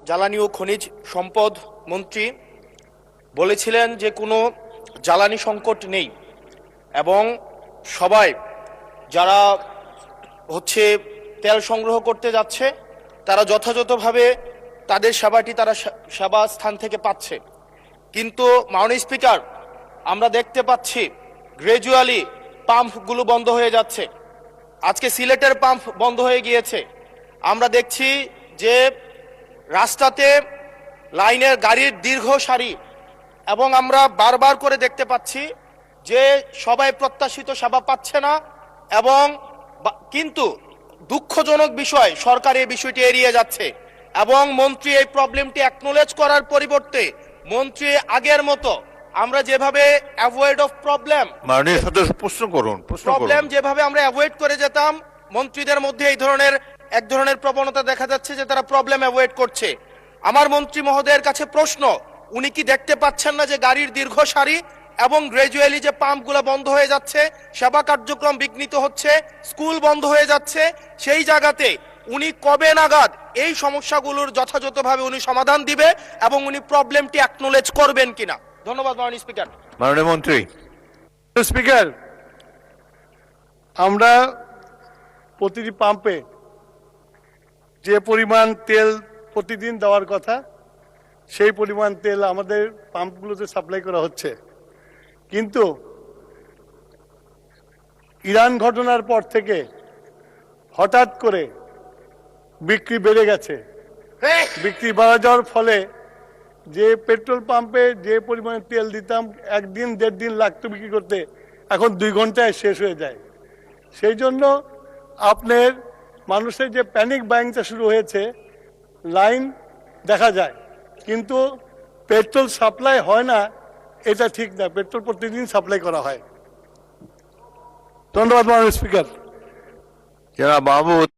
জ্বালানি ও খনিজ সম্পদ মন্ত্রী বলেছিলেন যে কোনো জ্বালানি সংকট নেই এবং সবাই যারা তেল সংগ্রহ করতে যাচ্ছে তারা যথাযথভাবে তাদের সেবাটি তারা সেবা স্থান থেকে পাচ্ছে। কিন্তু মাননীয় স্পিকার, আমরা দেখতে পাচ্ছি গ্র্যাজুয়ালি পাম্পগুলো বন্ধ হয়ে যাচ্ছে। আজকে সিলেটের পাম্প বন্ধ হয়ে গিয়েছে। আমরা দেখছি যে রাস্তাতে লাইনের গাড়ির দীর্ঘ সারি এবং আমরা বারবার করে দেখতে পাচ্ছি যে সবাই প্রত্যাশিত সেবা পাচ্ছে না এবং কিন্তু দুঃখজনক বিষয় সরকার এই বিষয়টি এড়িয়ে যাচ্ছে এবং মন্ত্রী এই প্রবলেমটি অ্যাকনোলেজ করার পরিবর্তে মন্ত্রী আগের মতো আমরা যেভাবে অ্যাভয়েড অফ প্রবলেম মাননীয় সদস্য প্রবলেম যেভাবে আমরা অ্যাভয়েড করে যেতাম, মন্ত্রীদের মধ্যে এক ধরনের প্রবণতা দেখা যাচ্ছে যে তারা প্রবলেম অ্যাভয়েড করছে। আমার মন্ত্রী মহোদয়ের কাছে প্রশ্ন, উনি কি দেখতে পাচ্ছেন না যে গাড়ির দীর্ঘ সারি এবং গ্র্যাজুয়ালি যে পাম্পগুলো বন্ধ হয়ে যাচ্ছে, সেবা কার্যক্রম বিঘ্নিত হচ্ছে, স্কুল বন্ধ হয়ে যাচ্ছে? সেই জায়গাতে উনি কবে নাগাদ এই সমস্যাগুলোর যথাযথভাবে উনি সমাধান দিবে এবং উনি প্রবলেমটি অ্যাকনোলেজ করবেন কিনা? ধন্যবাদ মাননীয় স্পিকার। মাননীয় মন্ত্রী। স্পিকার, আমরা প্রতিটি পাম্পে যে পরিমাণ তেল প্রতিদিন দেওয়ার কথা সেই পরিমাণ তেল আমাদের পাম্পগুলোতে সাপ্লাই করা হচ্ছে, কিন্তু ইরান ঘটনার পর থেকে হঠাৎ করে বিক্রি বেড়ে গেছে। বিক্রি বাড়া যাওয়ার ফলে যে পেট্রোল পাম্পে যে পরিমাণে তেল দিতাম একদিন দেড় দিন লাগতো বিক্রি করতে, এখন 2 ঘন্টায় শেষ হয়ে যায়। সেই জন্য আপনার মানুষের যে প্যানিক বাইংটা শুরু হয়েছে, লাইন দেখা যায় কিন্তু পেট্রোল সাপ্লাই হয় না, এটা ঠিক না। পেট্রোল প্রতিদিন সাপ্লাই করা হয়। ধন্যবাদ মাননীয় স্পিকার। যারা মাহমুদ।